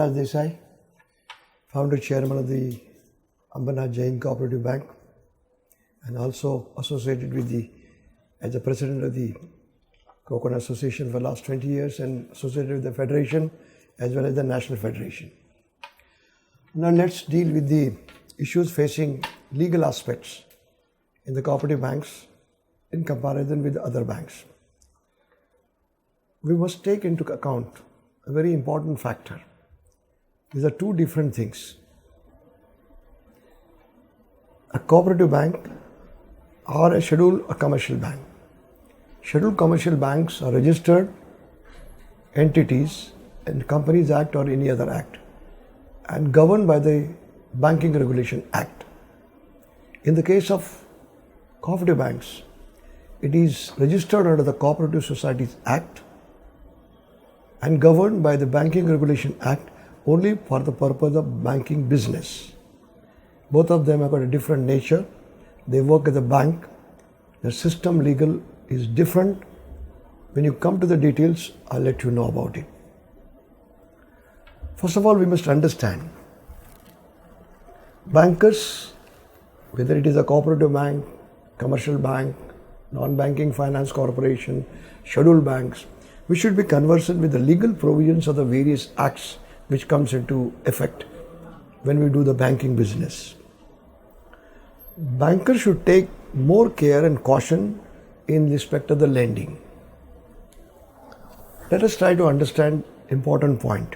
Vilash Desai, founder chairman of the Ambanath Jain Cooperative Bank, and also associated with as the president of the Coconut Association for the last 20 years and associated with the Federation as well as the National Federation. Now let's deal with the issues facing legal aspects in the cooperative banks in comparison with other banks. We must take into account a very important factor. These are two different things. A cooperative bank or a commercial bank. Scheduled commercial banks are registered entities in Companies Act or any other act and governed by the Banking Regulation Act. In the case of cooperative banks, it is registered under the Cooperative Societies Act and governed by the Banking Regulation Act only for the purpose of banking business. Both of them have got a different nature. They work as a bank. The system legal is different. When you come to the details, I'll let you know about it. First of all, we must understand bankers, whether it is a cooperative bank, commercial bank, non-banking finance corporation, scheduled banks, we should be conversant with the legal provisions of the various acts which comes into effect when we do the banking business. Bankers should take more care and caution in respect of the lending. Let us try to understand important point.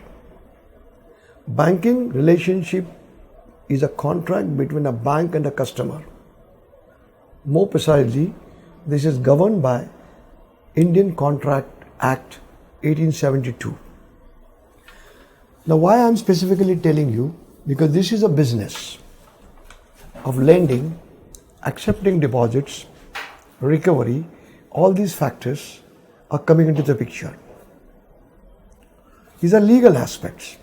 Banking relationship is a contract between a bank and a customer. More precisely, this is governed by Indian Contract Act 1872. Now why I am specifically telling you, because this is a business of lending, accepting deposits, recovery, all these factors are coming into the picture. These are legal aspects.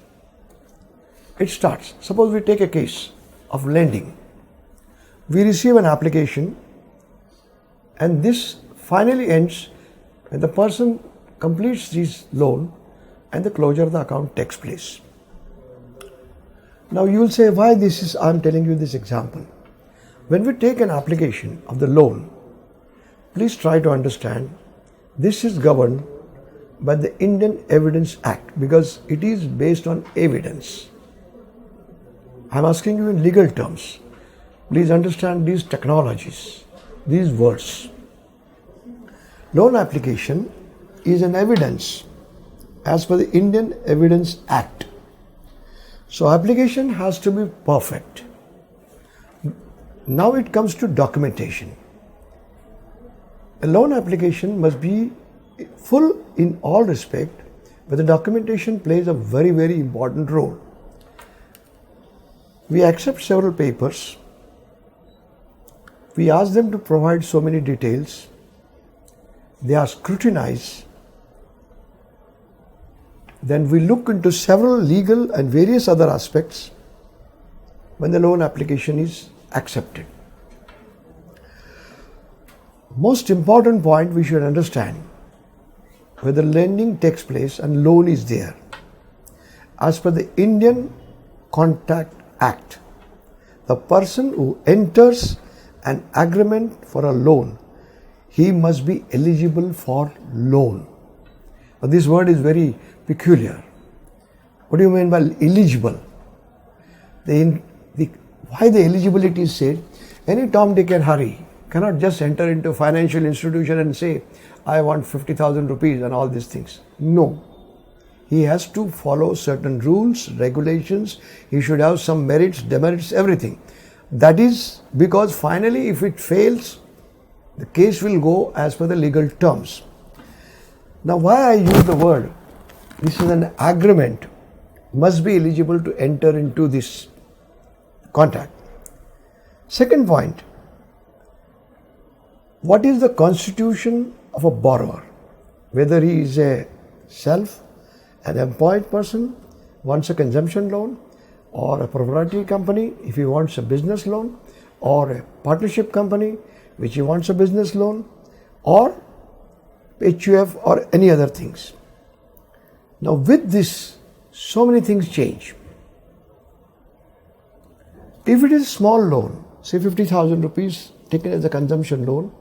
It starts, suppose we take a case of lending. We receive an application and this finally ends when the person completes this loan and the closure of the account takes place. Now you will say, why this is, I am telling you this example. When we take an application of the loan, please try to understand this is governed by the Indian Evidence Act because it is based on evidence. I am asking you in legal terms. Please understand these technologies, these words. Loan application is an evidence as per the Indian Evidence Act. So application has to be perfect. Now it comes to documentation. A loan application must be full in all respect, but the documentation plays a very, very important role. We accept several papers. We ask them to provide so many details. They are scrutinized. Then we look into several legal and various other aspects when the loan application is accepted. Most important point we should understand whether lending takes place and loan is there. As per the Indian Contract Act, the person who enters an agreement for a loan, he must be eligible for loan. Now, this word is very peculiar. What do you mean by eligible? Why the eligibility is said? Any Tom, Dick and Harry cannot just enter into a financial institution and say, I want 50,000 rupees and all these things. No. He has to follow certain rules, regulations. He should have some merits, demerits, everything. That is because finally if it fails, the case will go as per the legal terms. Now why I use the word, this is an agreement, must be eligible to enter into this contract. Second point, what is the constitution of a borrower? Whether he is a an employed person, wants a consumption loan, or a proprietary company if he wants a business loan, or a partnership company which he wants a business loan, or HUF or any other things. Now with this so many things change. If it is a small loan, say 50,000 rupees taken as a consumption loan,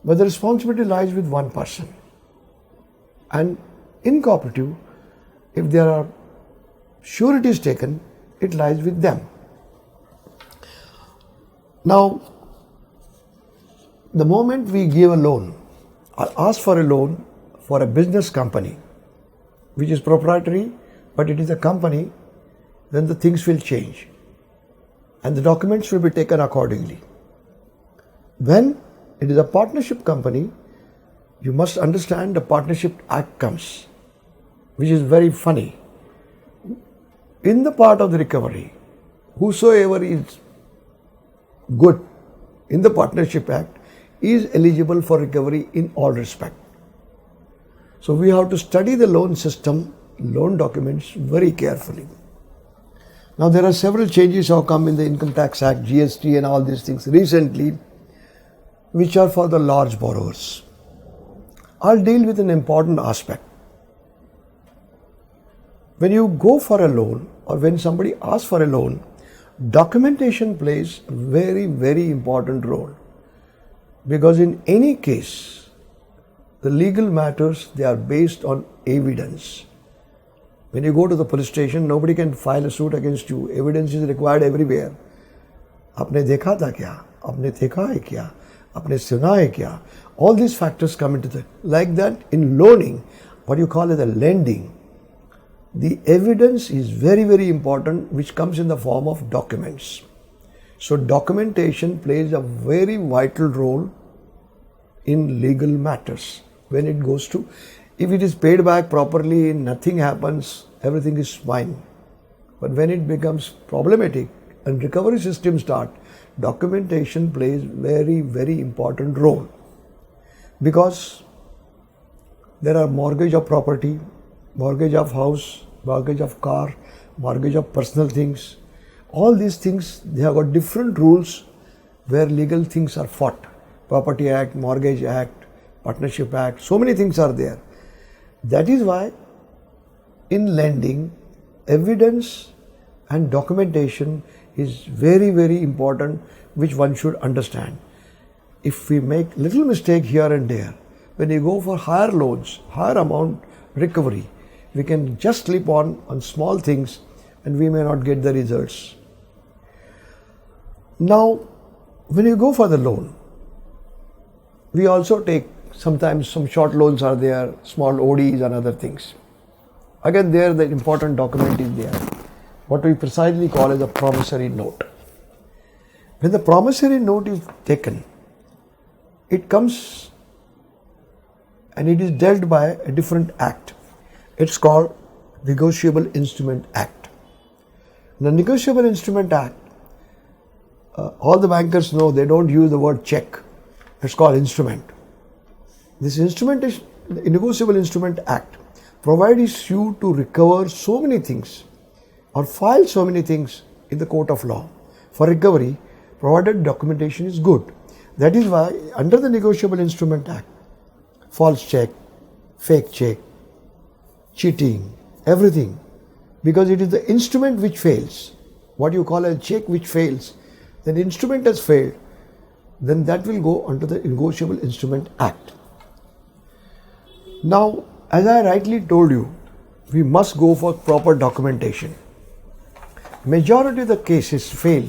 but the responsibility lies with one person. And in cooperative, if there are sureties taken, it lies with them. Now, the moment we give a loan or ask for a loan for a business company, which is proprietary, but it is a company, then the things will change and the documents will be taken accordingly. When it is a partnership company, you must understand the Partnership Act comes, which is very funny. In the part of the recovery, whosoever is good in the Partnership Act is eligible for recovery in all respect. So we have to study the loan system, loan documents very carefully. Now there are several changes have come in the Income Tax Act, GST and all these things recently, which are for the large borrowers. I'll deal with an important aspect. When you go for a loan or when somebody asks for a loan, documentation plays a very, very important role. Because in any case, the legal matters, they are based on evidence. When you go to the police station, nobody can file a suit against you. Evidence is required everywhere. आपने देखा था क्या? आपने देखा है क्या? आपने सुना है क्या? All these factors come into the, like that in loaning, what you call as a lending, the evidence is very, very important, which comes in the form of documents. So documentation plays a very vital role in legal matters. When it goes to, if it is paid back properly, nothing happens, everything is fine. But when it becomes problematic and recovery systems start, documentation plays very, very important role. Because there are mortgage of property, mortgage of house, mortgage of car, mortgage of personal things. All these things, they have got different rules where legal things are fought. Property Act, Mortgage Act, Partnership Act, so many things are there. That is why in lending, evidence and documentation is very, very important, which one should understand. If we make little mistake here and there, when you go for higher loans, higher amount recovery, we can just slip on small things and we may not get the results. Now, when you go for the loan, we also take sometimes some short loans are there, small ODs and other things. Again, there the important document is there, what we precisely call as a promissory note. When the promissory note is taken, it comes and it is dealt by a different act. It's called Negotiable Instrument Act. The Negotiable Instrument Act, all the bankers know they don't use the word check. It's called instrument. This instrument is the Negotiable Instrument Act provides you to recover so many things or file so many things in the court of law for recovery, provided documentation is good. That is why under the Negotiable Instrument Act, false check, fake check, cheating, everything, because it is the instrument which fails. What you call a check which fails, then instrument has failed, then that will go under the Negotiable Instrument Act. Now, as I rightly told you, we must go for proper documentation. Majority of the cases fail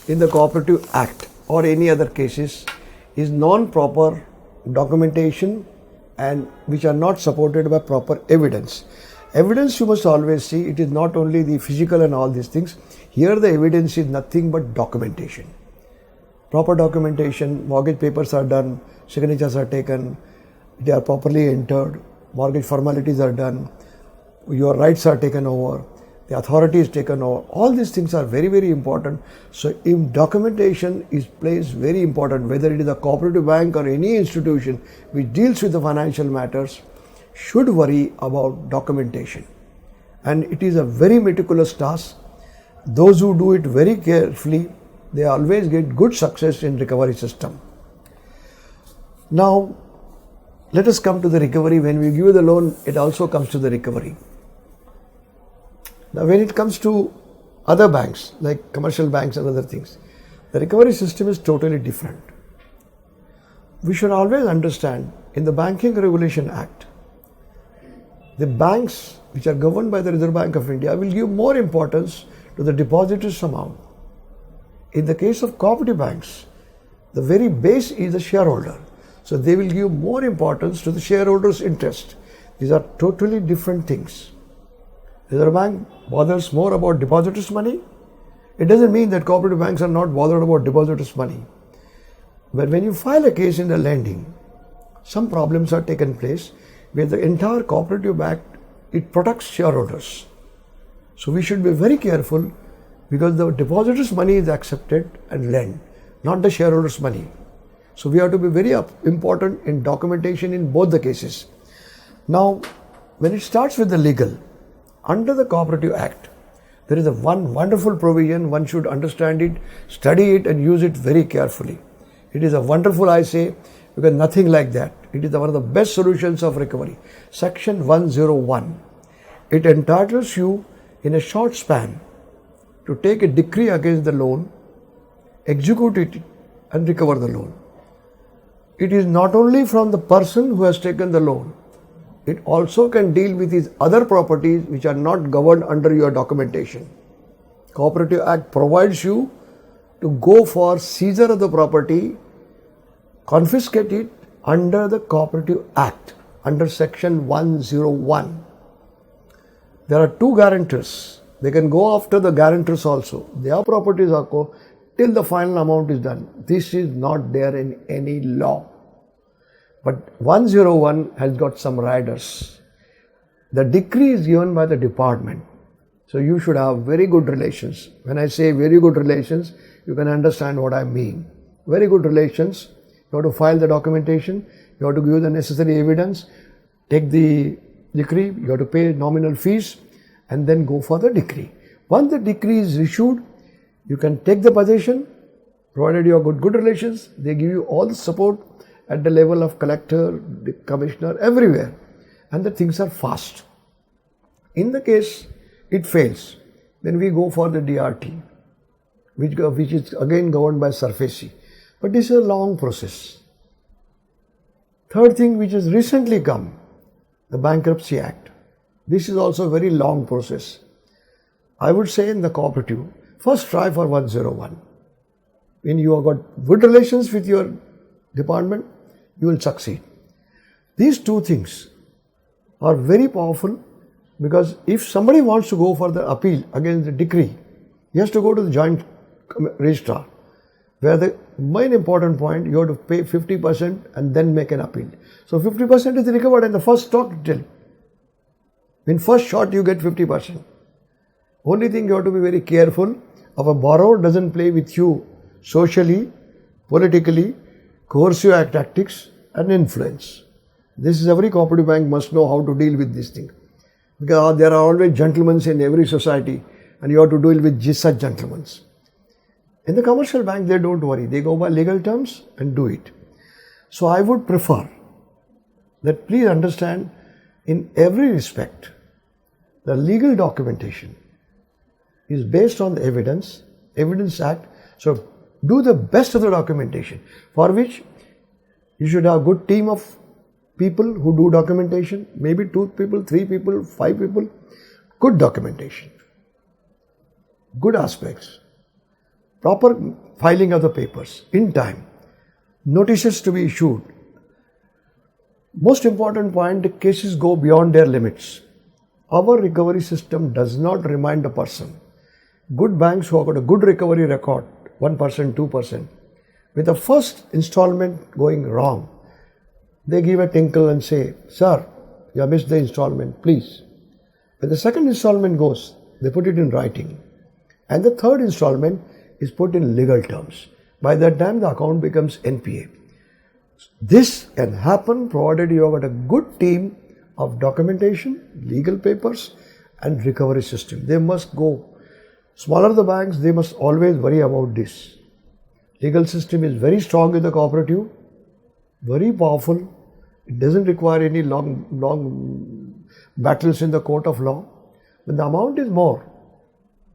in the Cooperative Act or any other cases is non-proper documentation and which are not supported by proper evidence. Evidence you must always see, it is not only the physical and all these things. Here the evidence is nothing but documentation. Proper documentation, mortgage papers are done, signatures are taken, they are properly entered, mortgage formalities are done, your rights are taken over, the authority is taken over. All these things are very, very important. So if documentation is plays very important, whether it is a cooperative bank or any institution which deals with the financial matters, should worry about documentation. And it is a very meticulous task. Those who do it very carefully, they always get good success in recovery system. Now, let us come to the recovery. When we give the loan, it also comes to the recovery. Now when it comes to other banks like commercial banks and other things, the recovery system is totally different. We should always understand in the Banking Regulation Act, the banks which are governed by the Reserve Bank of India will give more importance to the depositors' amount. In the case of cooperative banks, the very base is the shareholder. So they will give more importance to the shareholders' interest. These are totally different things. Reserve Bank bothers more about depositors' money. It doesn't mean that cooperative banks are not bothered about depositors' money. But when you file a case in the lending, some problems are taken place where the entire cooperative bank, it protects shareholders. So we should be very careful because the depositors' money is accepted and lent, not the shareholders' money. So we have to be very important in documentation in both the cases. Now, when it starts with the legal, under the Cooperative Act, there is one wonderful provision. One should understand it, study it and use it very carefully. It is a wonderful, I say, because nothing like that. It is one of the best solutions of recovery. Section 101. It entitles you in a short span to take a decree against the loan, execute it and recover the loan. It is not only from the person who has taken the loan, it also can deal with his other properties which are not governed under your documentation. Cooperative Act provides you to go for seizure of the property, confiscate it under the Cooperative Act, under Section 101. There are two guarantors. They can go after the guarantors also. Their properties are till the final amount is done. This is not there in any law. But 101 has got some riders. The decree is given by the department. So you should have very good relations. When I say very good relations, you can understand what I mean. Very good relations. You have to file the documentation. You have to give the necessary evidence. Take the decree. You have to pay nominal fees and then go for the decree. Once the decree is issued, you can take the possession, provided you have good relations. They give you all the support at the level of collector, the commissioner, everywhere. And the things are fast. In the case it fails, then we go for the DRT, which is again governed by SARFAESI. But this is a long process. Third thing which has recently come, the Bankruptcy Act. This is also a very long process. I would say in the cooperative, first try for 101. When you have got good relations with your department, you will succeed. These two things are very powerful because if somebody wants to go for the appeal against the decree, he has to go to the joint registrar, where the main important point, you have to pay 50% and then make an appeal. So 50% is recovered in the first stock till. In first shot you get 50%. Only thing you have to be very careful of a borrower doesn't play with you socially, politically, coercive tactics and influence. This is every cooperative bank must know how to deal with this thing. Because there are always gentlemen in every society and you have to deal with just such gentlemen. In the commercial bank, they don't worry. They go by legal terms and do it. So I would prefer that please understand in every respect, the legal documentation is based on the Evidence Act. So do the best of the documentation, for which you should have a good team of people who do documentation, maybe 2 people, 3 people, 5 people, good documentation, good aspects, proper filing of the papers in time, notices to be issued. Most important point, the cases go beyond their limits. Our recovery system does not remind the person. Good banks who have got a good recovery record, 1%, 2%, with the first installment going wrong, they give a tinkle and say, sir, you have missed the installment, please. When the second installment goes, they put it in writing. And the third installment is put in legal terms. By that time, the account becomes NPA. This can happen provided you have got a good team of documentation, legal papers and recovery system. They must go. Smaller the banks, they must always worry about this. Legal system is very strong in the cooperative, very powerful. It doesn't require any long battles in the court of law. When the amount is more,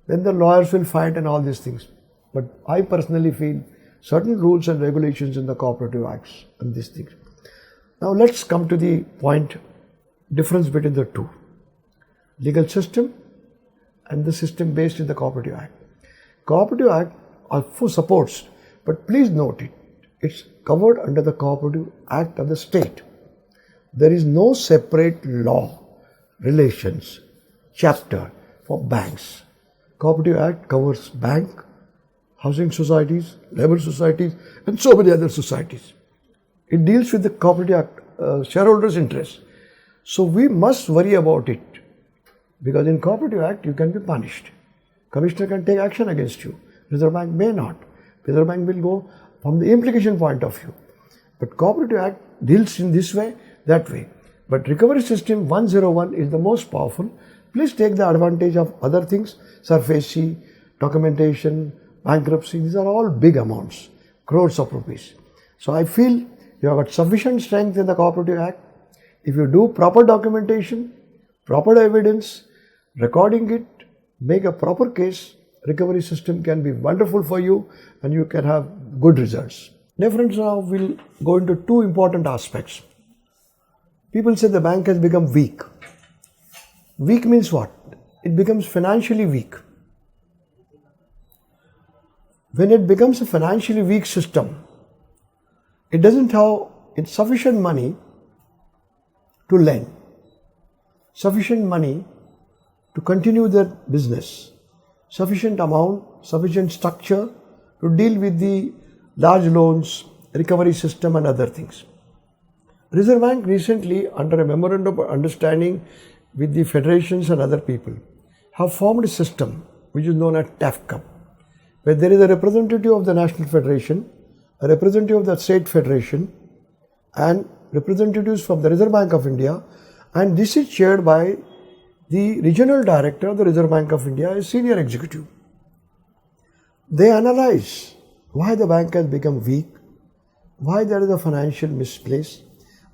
then the lawyers will fight and all these things. But I personally feel certain rules and regulations in the cooperative acts and these things. Now let's come to the point, difference between the two. Legal system and the system based in the Cooperative Act. Cooperative Act also supports, but please note it, it's covered under the Cooperative Act of the state. There is no separate law, relations, chapter for banks. Cooperative Act covers bank, housing societies, labor societies, and so many other societies. It deals with the Cooperative Act, shareholders' interest. So we must worry about it, because in Cooperative Act you can be punished. Commissioner can take action against you. Reserve Bank may not. Reserve Bank will go from the implication point of view. But Cooperative Act deals in this way, that way. But recovery system 101 is the most powerful. Please take the advantage of other things, SARFAESI, documentation, bankruptcy. These are all big amounts, crores of rupees. So I feel you have got sufficient strength in the Cooperative Act. If you do proper documentation, proper evidence, recording it, make a proper case, recovery system can be wonderful for you and you can have good results. Dear friends, now we'll go into two important aspects. People say the bank has become weak. Weak means what? It becomes financially weak. When it becomes a financially weak system, it doesn't have sufficient money to lend, sufficient money to continue their business, sufficient amount, sufficient structure to deal with the large loans, recovery system and other things. Reserve Bank recently, under a memorandum of understanding with the federations and other people, have formed a system which is known as TAFCUP, where there is a representative of the National Federation, a representative of the State Federation and representatives from the Reserve Bank of India, and this is chaired by the Regional Director of the Reserve Bank of India, a senior executive. They analyze why the bank has become weak, why there is a financial misplace,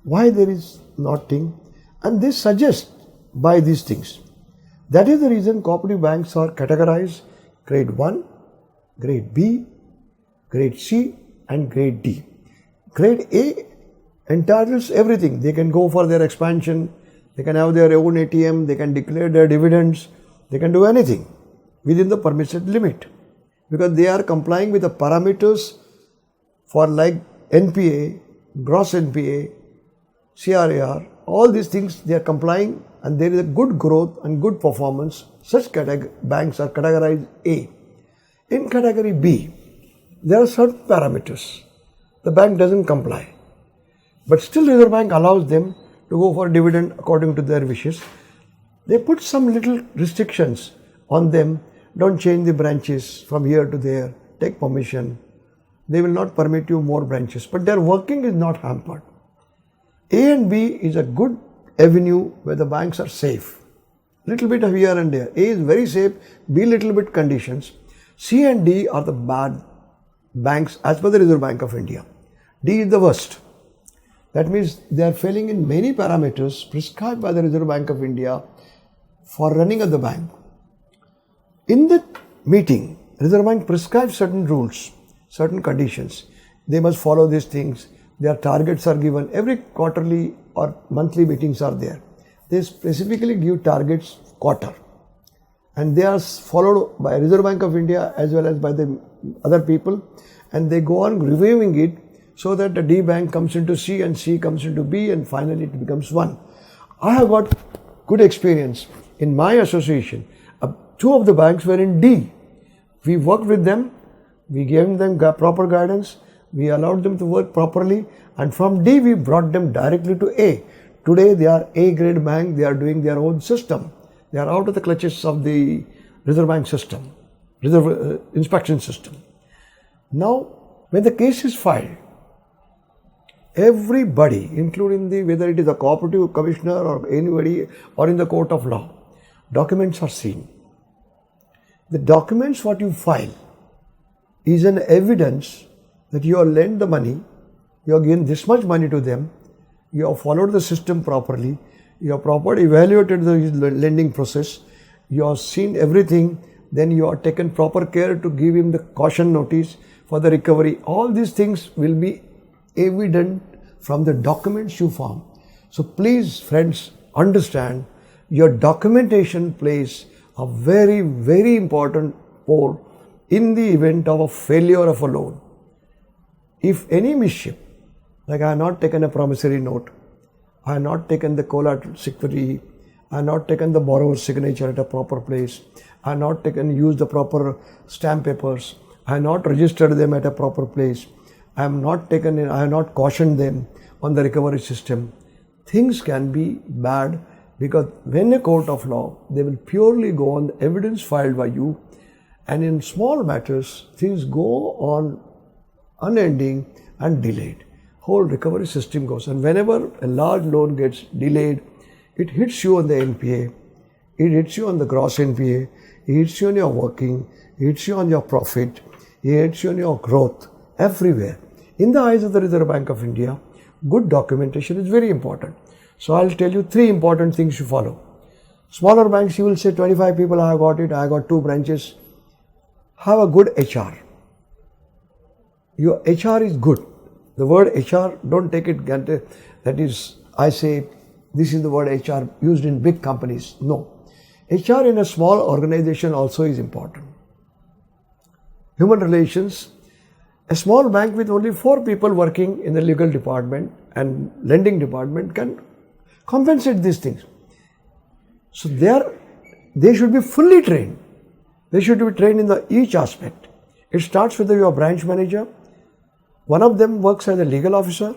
why there is nothing, and they suggest by these things. That is the reason cooperative banks are categorized grade 1, grade B, grade C and grade D. Grade A entitles everything. They can go for their expansion, they can have their own ATM, they can declare their dividends, they can do anything within the permitted limit, because they are complying with the parameters for like NPA, gross NPA, CRAR, all these things they are complying, and there is a good growth and good performance. Such banks are categorized A. In category B, there are certain parameters. The bank doesn't comply, but still Reserve Bank allows them to go for dividend according to their wishes. They put some little restrictions on them. Don't change the branches from here to there, take permission. They will not permit you more branches, but their working is not hampered. A and B is a good avenue where the banks are safe. Little bit of here and there. A is very safe, B little bit conditions. C and D are the bad banks as per the Reserve Bank of India. D is the worst. That means they are failing in many parameters prescribed by the Reserve Bank of India for running of the bank. In that meeting, Reserve Bank prescribes certain rules, certain conditions. They must follow these things. Their targets are given. Every quarterly or monthly meetings are there. They specifically give targets quarter. And they are followed by Reserve Bank of India as well as by the other people. And they go on reviewing it so that the D bank comes into C and C comes into B and finally it becomes 1. I have got good experience in my association. Two of the banks were in D. We worked with them. We gave them proper guidance. We allowed them to work properly, and from D we brought them directly to A. Today they are A grade bank, they are doing their own system. They are out of the clutches of the Reserve Bank system, Reserve inspection system. Now, when the case is filed, everybody, including whether it is a cooperative commissioner or anybody or in the court of law, documents are seen. The documents what you file is an evidence that you have lent the money, you have given this much money to them, you have followed the system properly, you have properly evaluated the lending process, you have seen everything, then you are taken proper care to give him the caution notice for the recovery. All these things will be evident from the documents you form. So please, friends, understand your documentation plays a very, very important role in the event of a failure of a loan. If any mischief, like I have not taken a promissory note, I have not taken the collateral security, I have not taken the borrower's signature at a proper place, I have not used the proper stamp papers, I have not registered them at a proper place, I have not cautioned them on the recovery system, things can be bad, because when a court of law, they will purely go on the evidence filed by you, and in small matters, things go on unending and delayed. Whole recovery system goes, and whenever a large loan gets delayed, it hits you on the NPA, it hits you on the gross NPA, it hits you on your working, it hits you on your profit, it hits you on your growth, everywhere. In the eyes of the Reserve Bank of India, good documentation is very important. So I'll tell you 3 important things you follow. Smaller banks, you will say 25 people, I have got it, I have got 2 branches. Have a good HR. Your HR is good. The word HR, don't take it granted. That is, I say, this is the word HR used in big companies. No. HR in a small organization also is important. Human relations, a small bank with only 4 people working in the legal department and lending department can compensate these things. So they should be fully trained. They should be trained in each aspect. It starts with your branch manager. One of them works as a legal officer.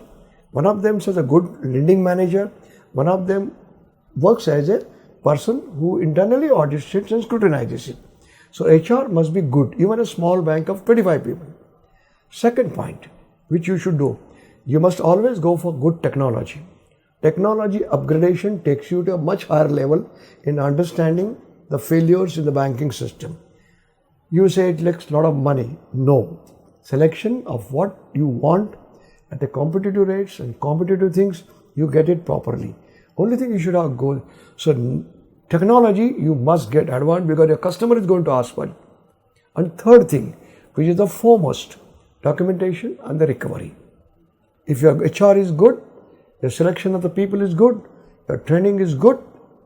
One of them is a good lending manager. One of them works as a person who internally audits it and scrutinizes it. So HR must be good, even a small bank of 25 people. Second point, which you should do, you must always go for good technology. Technology upgradation takes you to a much higher level in understanding the failures in the banking system. You say it takes a lot of money. No. Selection of what you want at the competitive rates and competitive things, you get it properly. Only thing you should have goal. So technology you must get advanced because your customer is going to ask for it. And third thing, which is the foremost, documentation and the recovery. If your HR is good, your selection of the people is good, your training is good,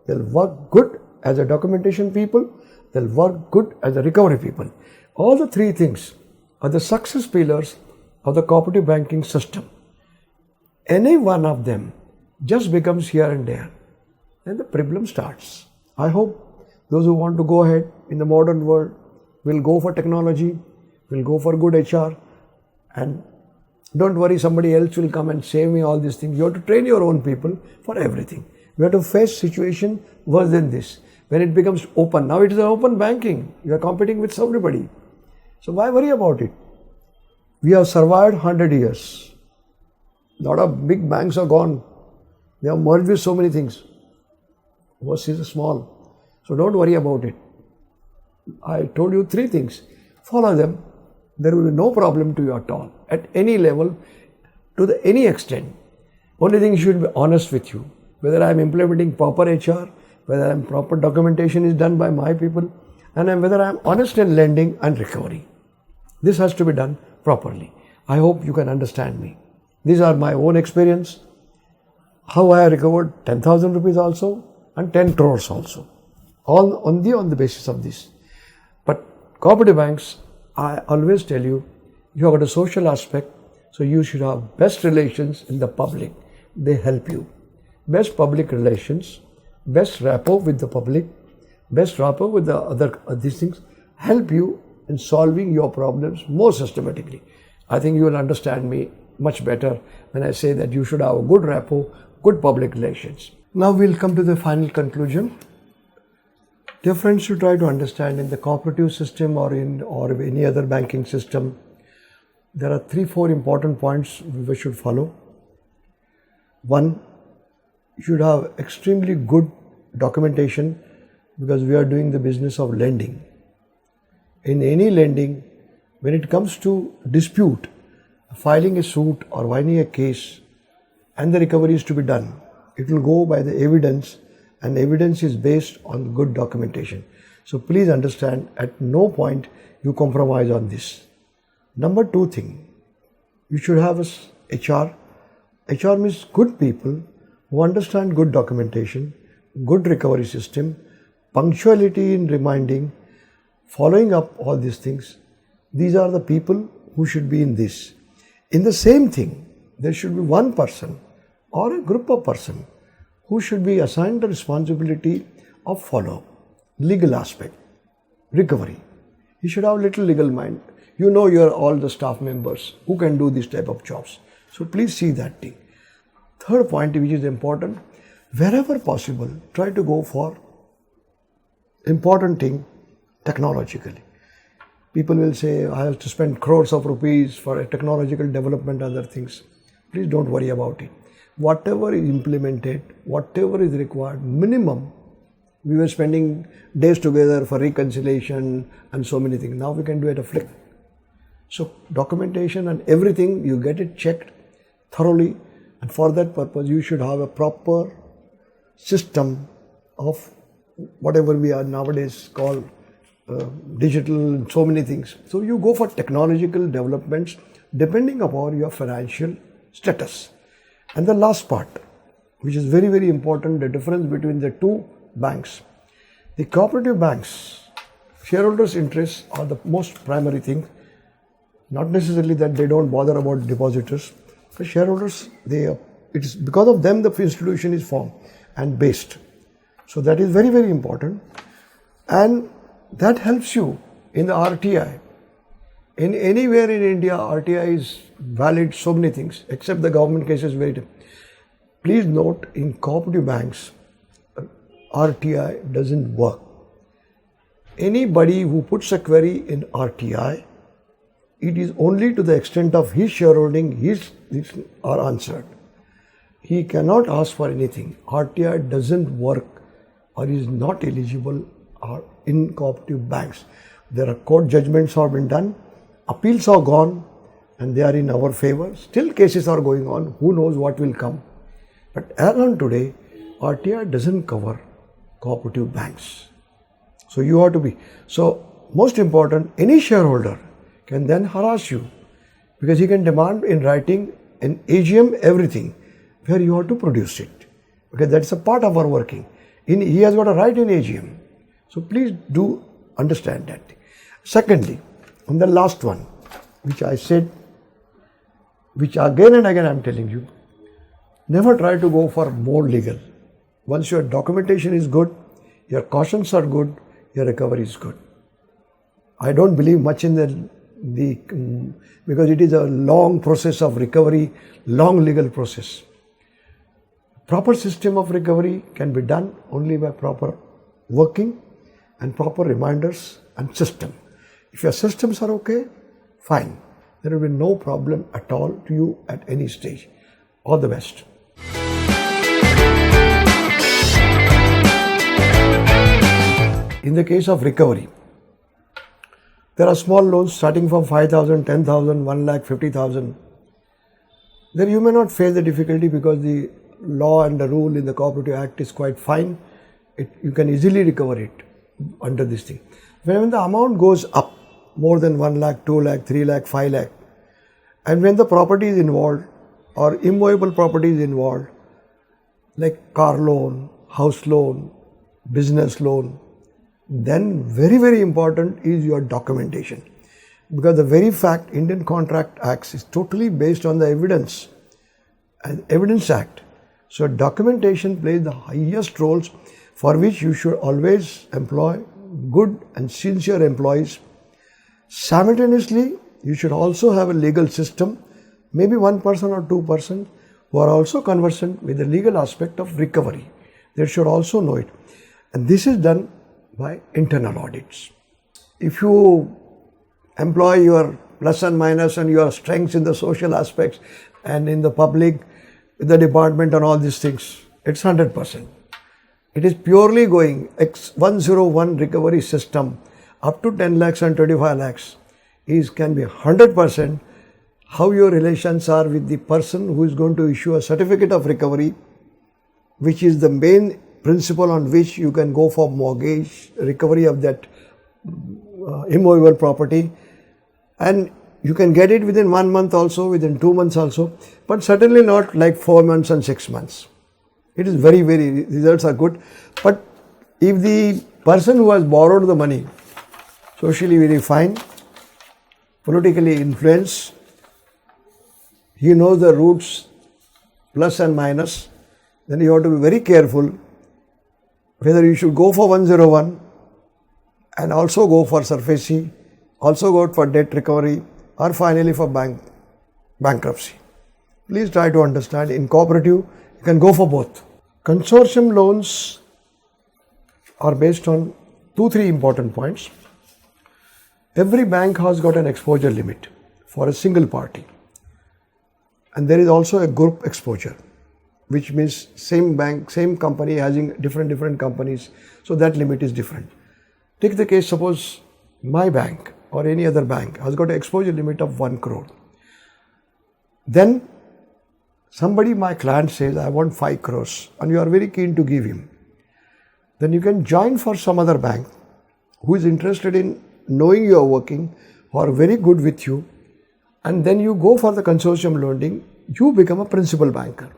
they'll work good as a documentation people, they'll work good as a recovery people. All the 3 things are the success pillars of the cooperative banking system. Any one of them just becomes here and there, then the problem starts. I hope those who want to go ahead in the modern world will go for technology, will go for good HR, and don't worry, somebody else will come and save me all these things. You have to train your own people for everything. You have to face situation worse than this. When it becomes open, now it is an open banking. You are competing with everybody. So why worry about it? We have survived 100 years. A lot of big banks are gone. They have merged with so many things. Ours is small. So don't worry about it. I told you 3 things. Follow them. There will be no problem to you at all, at any level, to any extent. Only thing you should be honest with you. Whether I am implementing proper HR, whether proper documentation is done by my people, and whether I am honest in lending and recovery. This has to be done properly. I hope you can understand me. These are my own experience. How I have recovered 10,000 rupees also and 10 crores also. All on the basis of this. But cooperative banks, I always tell you, you have got a social aspect, so you should have best relations in the public. They help you. Best public relations, best rapport with the public, best rapport with the other these things help you in solving your problems more systematically. I think you will understand me much better when I say that you should have a good rapport, good public relations. Now we'll come to the final conclusion. Dear friends, you try to understand in the cooperative system or any other banking system, there are 3-4 important points we should follow. One, you should have extremely good documentation because we are doing the business of lending. In any lending, when it comes to dispute, filing a suit or winning a case and the recovery is to be done, it will go by the evidence, and evidence is based on good documentation. So please understand, at no point you compromise on this. Number two thing, you should have a HR. HR means good people who understand good documentation, good recovery system, punctuality in reminding, following up all these things. These are the people who should be in this. In the same thing, there should be one person or a group of person who should be assigned the responsibility of follow-up, legal aspect, recovery. You should have little legal mind. You know you are all the staff members who can do this type of jobs. So please see that thing. Third point which is important, wherever possible, try to go for important thing technologically. People will say, I have to spend crores of rupees for a technological development, other things. Please don't worry about it. Whatever is implemented, whatever is required, minimum, we were spending days together for reconciliation and so many things. Now we can do it a flick. So documentation and everything, you get it checked thoroughly, and for that purpose you should have a proper system of whatever we are nowadays called digital and so many things. So you go for technological developments depending upon your financial status. And the last part, which is very, very important, the difference between the two banks. The cooperative banks, shareholders' interests are the most primary thing. Not necessarily that they don't bother about depositors, but shareholders, it is because of them the institution is formed and based. So that is very, very important, and that helps you in the RTI. In anywhere in India, RTI is valid so many things, except the government cases where it. Please note, in cooperative banks, RTI doesn't work. Anybody who puts a query in RTI, it is only to the extent of his shareholding, his are answered. He cannot ask for anything. RTI doesn't work or is not eligible in cooperative banks. There are court judgments have been done, appeals are gone, and they are in our favor. Still cases are going on. Who knows what will come? But as on today, RTI doesn't cover cooperative banks. So you have to be. So most important, any shareholder can then harass you, because he can demand in writing an AGM everything where you have to produce it, because that's a part of our working. He has got a right in AGM. So please do understand that. Secondly, on the last one, which I said, which again and again I am telling you, never try to go for more legal. Once your documentation is good, your cautions are good, your recovery is good. I don't believe much in because it is a long process of recovery, long legal process. Proper system of recovery can be done only by proper working and proper reminders and system. If your systems are okay, fine. There will be no problem at all to you at any stage. All the best. In the case of recovery, there are small loans starting from 5,000, 10,000, 1 lakh, 50,000. Then you may not face the difficulty because the law and the rule in the Cooperative Act is quite fine. You can easily recover it under this thing. When the amount goes up, more than 1 lakh, 2 lakh, 3 lakh, 5 lakh, and when the property is involved or immovable property is involved, like car loan, house loan, business loan, then very, very important is your documentation. Because the very fact Indian Contract Acts is totally based on the evidence and Evidence Act. So documentation plays the highest roles, for which you should always employ good and sincere employees. Simultaneously, you should also have a legal system, maybe 1 person or 2 persons who are also conversant with the legal aspect of recovery. They should also know it. And this is done by internal audits. If you employ your plus and minus and your strengths in the social aspects and in the public, the department and all these things, it's 100%. It is purely going X101 recovery system up to 10 lakhs and 25 lakhs can be 100% how your relations are with the person who is going to issue a certificate of recovery, which is the main principal on which you can go for mortgage, recovery of that immovable property, and you can get it within 1 month also, within 2 months also, but certainly not like 4 months and 6 months. It is very, results are good. But if the person who has borrowed the money, socially very fine, politically influenced, he knows the roots, plus and minus, then you have to be very careful whether you should go for 101 and also go for SARFAESI, also go for debt recovery, or finally for bankruptcy. Please try to understand. In cooperative, you can go for both. Consortium loans are based on 2-3 important points. Every bank has got an exposure limit for a single party. And there is also a group exposure, which means same bank, same company having different companies. So that limit is different. Take the case, suppose my bank or any other bank has got an exposure limit of 1 crore. Then somebody, my client says, I want 5 crores and you are very keen to give him. Then you can join for some other bank who is interested in knowing you are working or very good with you, and then you go for the consortium lending, you become a principal banker.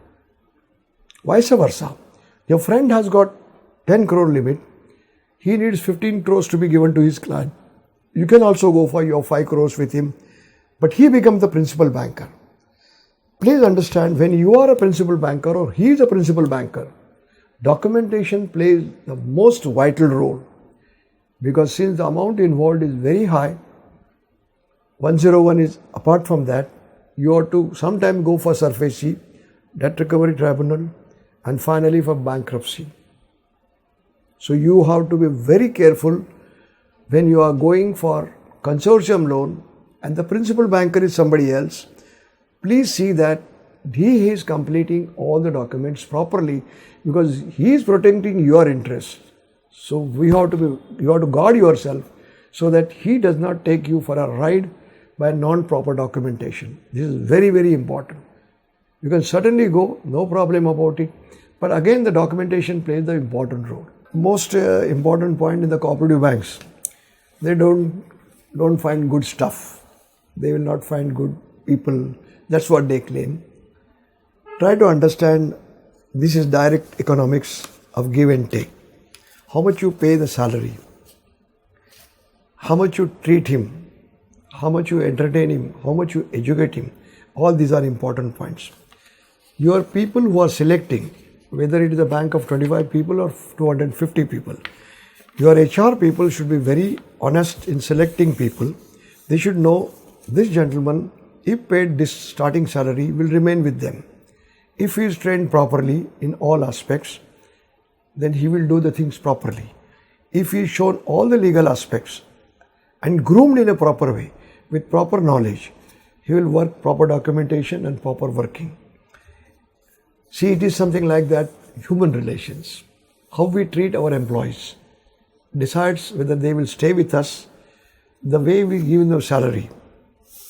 Vice versa. Your friend has got 10 crore limit, he needs 15 crores to be given to his client. You can also go for your 5 crores with him, but he becomes the principal banker. Please understand, when you are a principal banker or he is a principal banker, documentation plays the most vital role, because since the amount involved is very high, 101 is apart from that, you have to sometime go for SARFAESI, debt recovery tribunal, and finally for bankruptcy. So you have to be very careful when you are going for consortium loan and the principal banker is somebody else. Please see that he is completing all the documents properly, because he is protecting your interests. So you have to guard yourself so that he does not take you for a ride by non-proper documentation. This is very important. You can certainly go, no problem about it, but again the documentation plays the important role. Most important point in the cooperative banks, they don't find good stuff. They will not find good people. That's what they claim. Try to understand, this is direct economics of give and take. How much you pay the salary, how much you treat him, how much you entertain him, how much you educate him, all these are important points. Your people who are selecting, whether it is a bank of 25 people or 250 people, your HR people should be very honest in selecting people. They should know this gentleman, if paid this starting salary, will remain with them. If he is trained properly in all aspects, then he will do the things properly. If he is shown all the legal aspects and groomed in a proper way, with proper knowledge, he will work proper documentation and proper working. See, it is something like that, human relations. How we treat our employees decides whether they will stay with us. The way we give them salary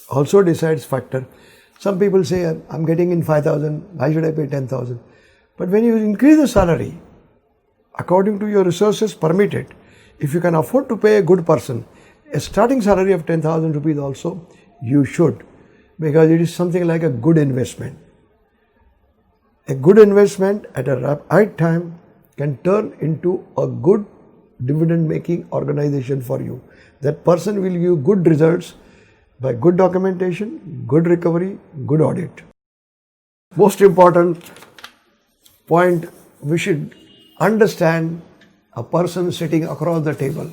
also decides factor. Some people say, I'm getting in 5,000, why should I pay 10,000? But when you increase the salary, according to your resources permitted, if you can afford to pay a good person a starting salary of 10,000 rupees also, you should, because it is something like a good investment. A good investment at a right time can turn into a good dividend-making organization for you. That person will give good results by good documentation, good recovery, good audit. Most important point, we should understand a person sitting across the table.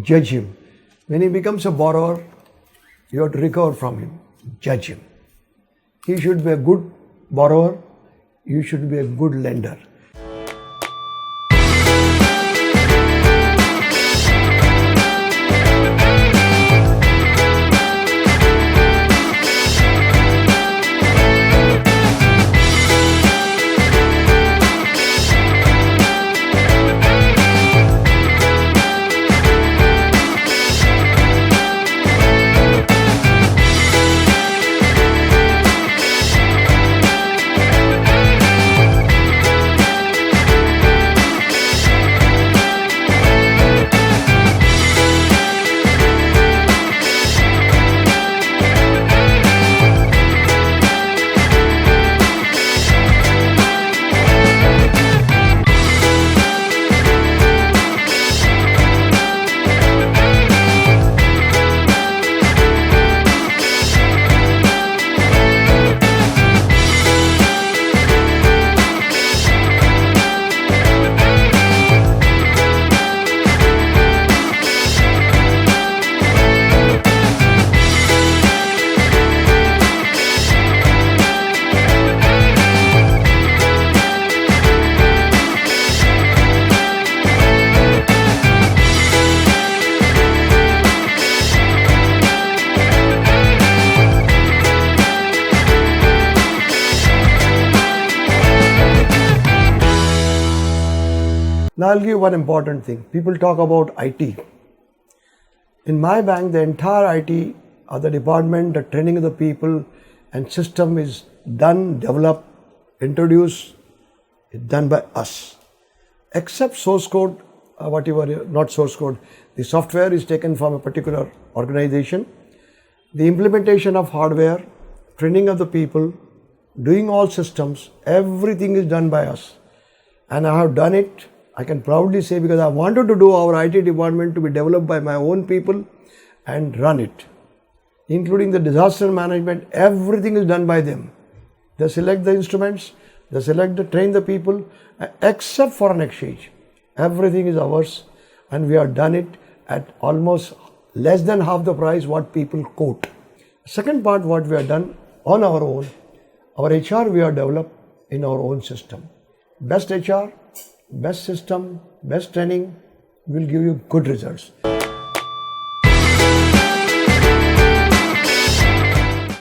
Judge him. When he becomes a borrower, you have to recover from him. Judge him. He should be a good borrower, you should be a good lender. Now I'll give you one important thing. People talk about IT. In my bank, the entire IT of the department, the training of the people and system is done, developed, introduced, is done by us. Except source code, not source code, the software is taken from a particular organization. The implementation of hardware, training of the people, doing all systems, everything is done by us. And I have done it, I can proudly say, because I wanted to do our IT department to be developed by my own people and run it. Including the disaster management, everything is done by them. They select the instruments, they train the people, except foreign exchange. Everything is ours, and we have done it at almost less than half the price what people quote. Second part, what we have done on our own, our HR we have developed in our own system. Best HR, best system, best training will give you good results.